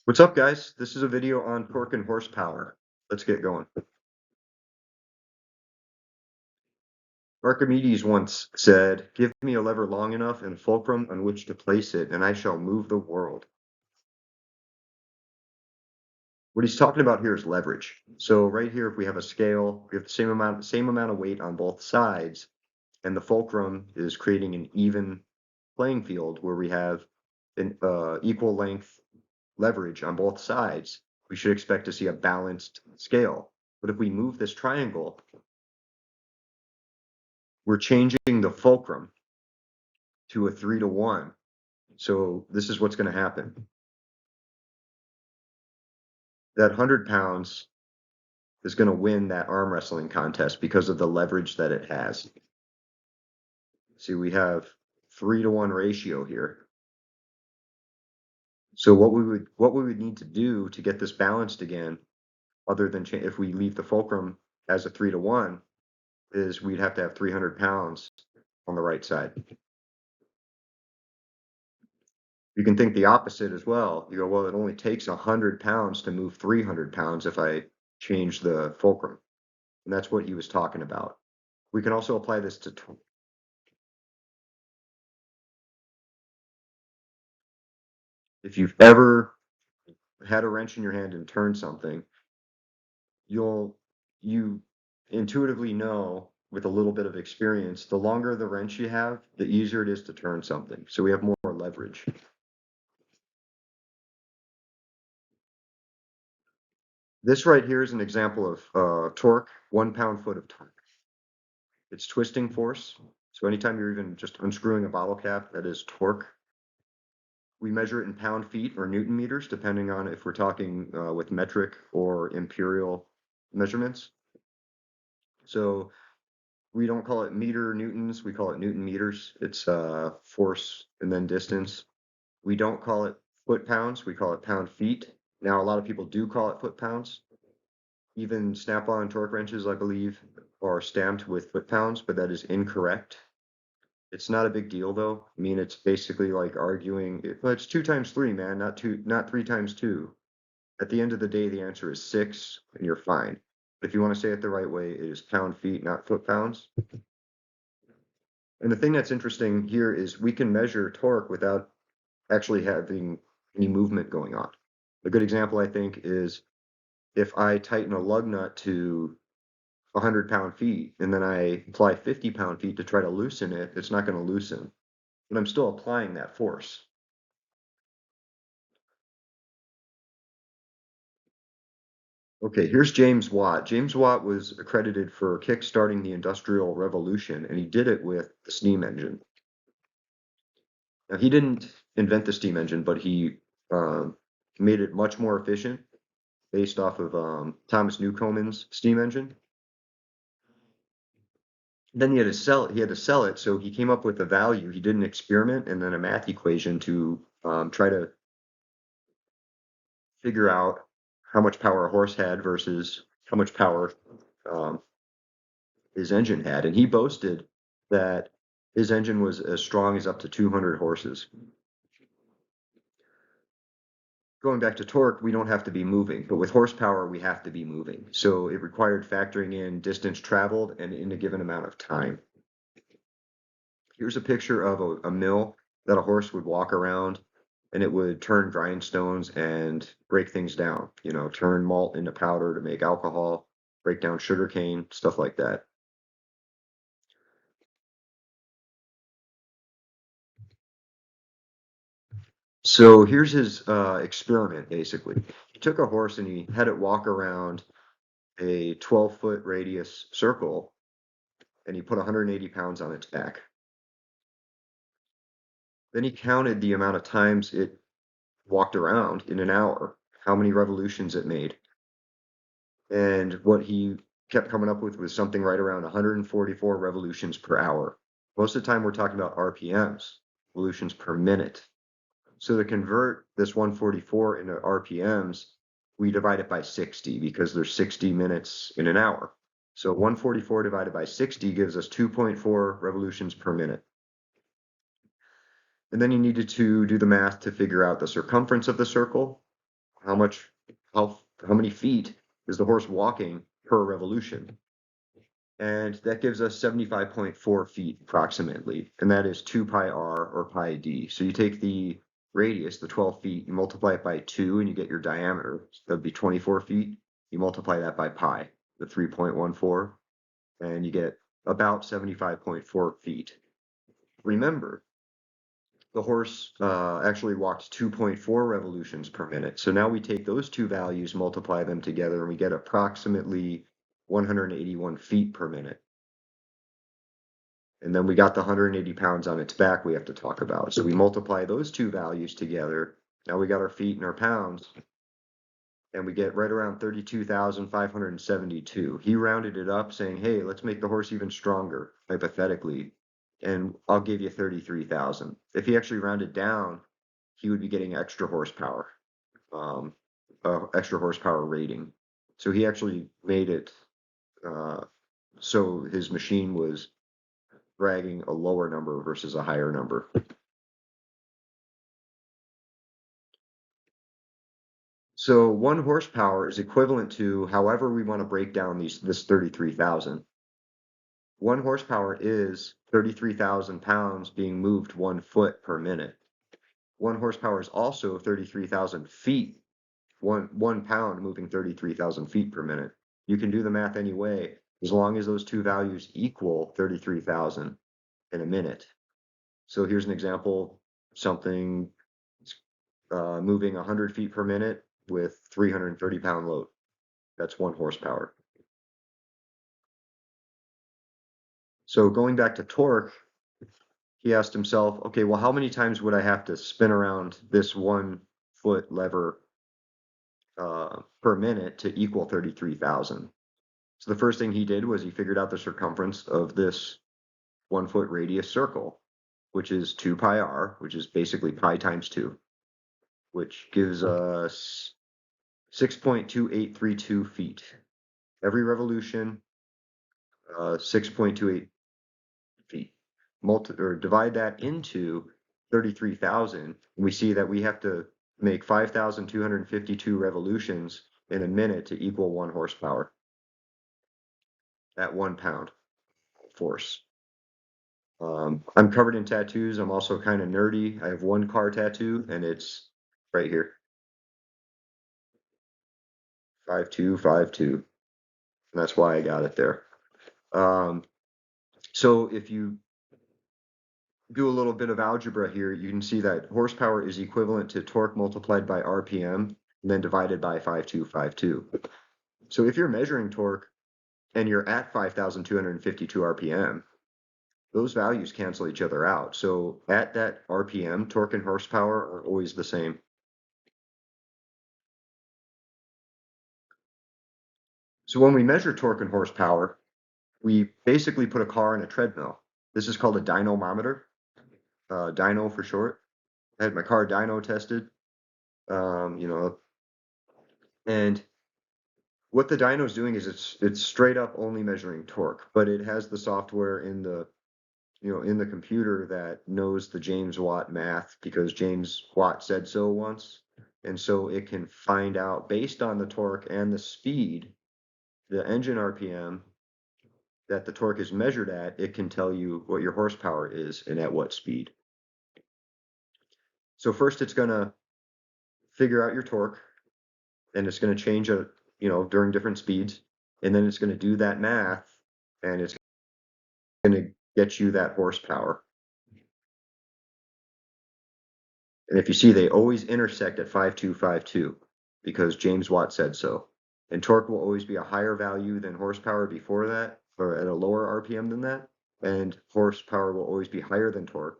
What's up, guys? This is a video on torque and horsepower. Let's get going. Archimedes once said, "Give me a lever long enough and fulcrum on which to place it, and I shall move the world." What he's talking about here is leverage. So right here, if we have a scale, we have the same amount of weight on both sides, and the fulcrum is creating an even playing field where we have an equal length leverage on both sides. We should expect to see a balanced scale. But if we move this triangle, we're changing the fulcrum to a 3-to-1. So this is what's going to happen. That 100 pounds is going to win that arm wrestling contest because of the leverage that it has. See, we have 3-to-1 ratio here. So what we would need to do to get this balanced again, other than if we leave the fulcrum as a 3-to-1, is we'd have to have 300 pounds on the right side. You can think the opposite as well. You go, well, it only takes 100 pounds to move 300 pounds if I change the fulcrum. And that's what he was talking about. We can also apply this to if you've ever had a wrench in your hand and turned something, you intuitively know with a little bit of experience, the longer the wrench you have, the easier it is to turn something. So we have more leverage. This right here is an example of torque, 1 pound-foot of torque. It's twisting force. So anytime you're even just unscrewing a bottle cap, that is torque. We measure it in pound-feet or Newton meters, depending on if we're talking with metric or imperial measurements. So we don't call it meter newtons, we call it Newton meters. It's force and then distance. We don't call it foot pounds, we call it pound feet. Now, a lot of people do call it foot pounds. Even Snap-on torque wrenches, I believe, are stamped with foot pounds, but that is incorrect. It's not a big deal though. I mean, it's basically like arguing, well, it's 2 times 3, man, not 3 times 2. At the end of the day, the answer is 6, and you're fine. But if you want to say it the right way, it is pound feet, not foot pounds. And the thing that's interesting here is we can measure torque without actually having any movement going on. A good example, I think, is if I tighten a lug nut to 100 pound-feet and then I apply 50 pound-feet to try to loosen it, it's not going to loosen. But I'm still applying that force. Okay, here's James Watt. James Watt was accredited for kickstarting the Industrial Revolution, and he did it with the steam engine. Now, he didn't invent the steam engine, but he made it much more efficient based off of Thomas Newcomen's steam engine. Then he had to sell it, so he came up with a value. He did an experiment and then a math equation to try to figure out how much power a horse had versus how much power his engine had. And he boasted that his engine was as strong as up to 200 horses. Going back to torque, we don't have to be moving, but with horsepower, we have to be moving. So it required factoring in distance traveled and in a given amount of time. Here's a picture of a mill that a horse would walk around, and it would turn grindstones and break things down, turn malt into powder to make alcohol, break down sugarcane, stuff like that. So here's his experiment, basically. He took a horse and he had it walk around a 12-foot radius circle, and he put 180 pounds on its back. Then he counted the amount of times it walked around in an hour, how many revolutions it made. And what he kept coming up with was something right around 144 revolutions per hour. Most of the time, we're talking about RPMs, revolutions per minute. So to convert this 144 into RPMs, we divide it by 60 because there's 60 minutes in an hour. So 144 divided by 60 gives us 2.4 revolutions per minute. And then you needed to do the math to figure out the circumference of the circle. how many feet is the horse walking per revolution. And that gives us 75.4 feet approximately, and that is 2 pi r or pi d. So you take the radius, the 12 feet, you multiply it by 2, and you get your diameter. So that'd be 24 feet. You multiply that by pi, the 3.14, and you get about 75.4 feet. Remember, the horse actually walked 2.4 revolutions per minute. So now we take those two values, multiply them together, and we get approximately 181 feet per minute. And then we got the 180 pounds on its back we have to talk about. So we multiply those two values together. Now we got our feet and our pounds, and we get right around 32,572. He rounded it up saying, hey, let's make the horse even stronger, hypothetically, and I'll give you 33,000. If he actually rounded down, he would be getting extra horsepower, extra horsepower rating. So he actually made it so his machine was dragging a lower number versus a higher number. So 1 horsepower is equivalent to, however we want to break down this 33,000. 1 horsepower is 33,000 pounds being moved 1 foot per minute. 1 horsepower is also 33,000 feet, one pound moving 33,000 feet per minute. You can do the math any way, as long as those two values equal 33,000 in a minute. So here's an example, something moving 100 feet per minute with 330 pound load. That's 1 horsepower. So going back to torque, he asked himself, okay, well, how many times would I have to spin around this 1 foot lever per minute to equal 33,000? So the first thing he did was he figured out the circumference of this 1 foot radius circle, which is 2 pi r, which is basically pi times 2, which gives us 6.2832 feet. Every revolution, 6.28 feet. Divide that into 33,000, we see that we have to make 5,252 revolutions in a minute to equal 1 horsepower at 1 pound force. I'm covered in tattoos. I'm also kind of nerdy. I have 1 car tattoo, and it's right here. 5252. And that's why I got it there. So if you do a little bit of algebra here, you can see that horsepower is equivalent to torque multiplied by RPM and then divided by 5252. So if you're measuring torque and you're at 5,252 RPM, those values cancel each other out. So at that RPM, torque and horsepower are always the same. So when we measure torque and horsepower, we basically put a car in a treadmill. This is called a dynamometer, dyno for short. I had my car dyno tested, and what the dyno is doing is it's straight up only measuring torque, but it has the software in the computer that knows the James Watt math because James Watt said so once, and so it can find out based on the torque and the speed, the engine RPM that the torque is measured at, it can tell you what your horsepower is and at what speed. So first it's going to figure out your torque, and it's going to change it, during different speeds, and then it's going to do that math, and it's going to get you that horsepower. And if you see, they always intersect at 5252 because James Watt said so. And torque will always be a higher value than horsepower before that, or at a lower RPM than that. And horsepower will always be higher than torque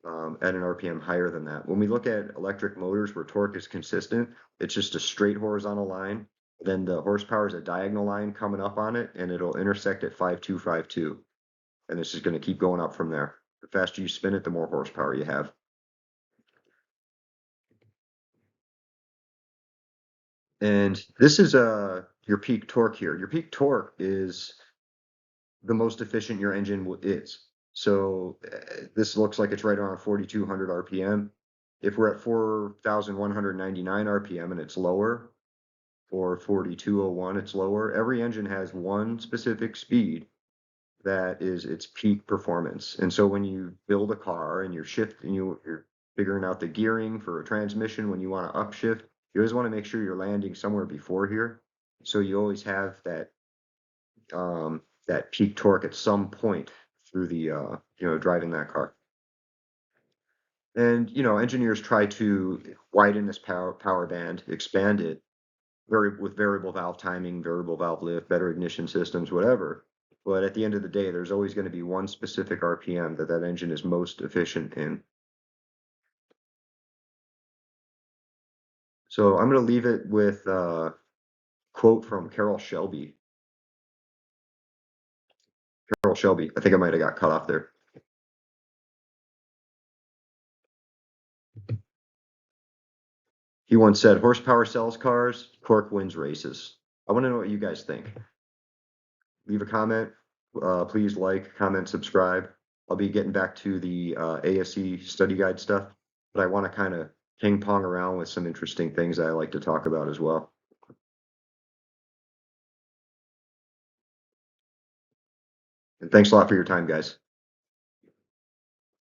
at an RPM higher than that. When we look at electric motors where torque is consistent, it's just a straight horizontal line. Then the horsepower is a diagonal line coming up on it, and it'll intersect at 5252. And it's just going to keep going up from there. The faster you spin it, the more horsepower you have. And this is your peak torque here. Your peak torque is the most efficient your engine is. So this looks like it's right around 4,200 RPM. If we're at 4,199 RPM and it's lower, or 4,201, it's lower, every engine has one specific speed that is its peak performance. And so when you build a car and you're figuring out the gearing for a transmission, when you want to upshift, you always want to make sure you're landing somewhere before here. So you always have that peak torque at some point through the driving that car. And engineers try to widen this power band, expand it with variable valve timing, variable valve lift, better ignition systems, whatever. But at the end of the day, there's always going to be one specific RPM that engine is most efficient in. So I'm going to leave it with a quote from Carroll Shelby. Carroll Shelby. I think I might have got cut off there. He once said, "Horsepower sells cars, torque wins races." I want to know what you guys think. Leave a comment. Please like, comment, subscribe. I'll be getting back to the ASE study guide stuff, but I want to kind of ping pong around with some interesting things that I like to talk about as well. And thanks a lot for your time, guys.